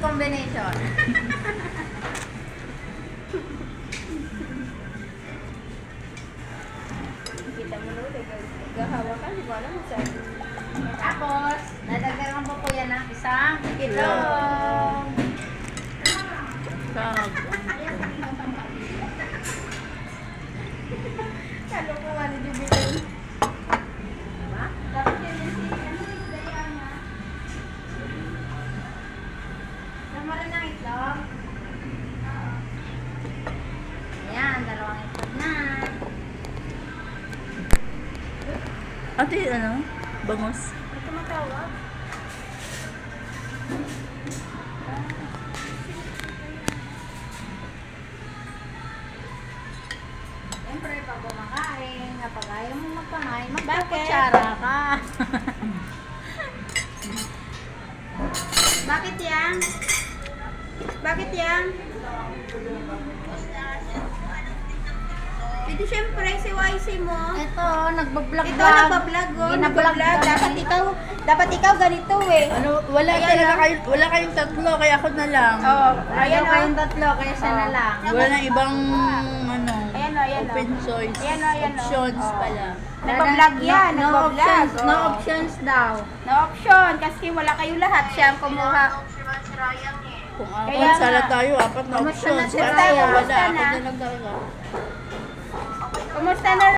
combination. Kita mo ulit. Gahawa ka, di ba alam mo sa'yo? Tapos, dadagdagan po po yan ng isang Itlog. Kalukuhan ni Jubilin. Diba? Dapat yun yung Diana. Namaran ng itlog. Ayan, dalawang itlog na. Ate, ano? Bangus. May tumatawag. Siyempre, pag kumakain, kapag ayaw mo magpakain, Bakit? magpakutsara ka. Bakit yan? Bakit yan? Ito syempre si YC mo. Ito, nagbablog Ito nagbablog oh. Ginablog Nagbablog. Dapat ikaw ganito eh. Ano, wala Ayan, talaga ah. kayo, wala kayong tatlo, kaya ako na lang. Oh, Ayaw ayan kayong oh. tatlo, kaya siya na lang. Wala na ibang, ano, Ayan oh, ayan oh. open choice, Ayan oh, ayan oh. options Oh. pala. Nagbablog yan, No nagbablog. options, no Oh. options daw. No option kasi wala kayo lahat. Siya ang kumuha. Kung Kaya apat, sala nga. tayo, apat na Kumusta na options. si Para Ryan? wala, Kumusta ako na? na lang talaga. Kumusta na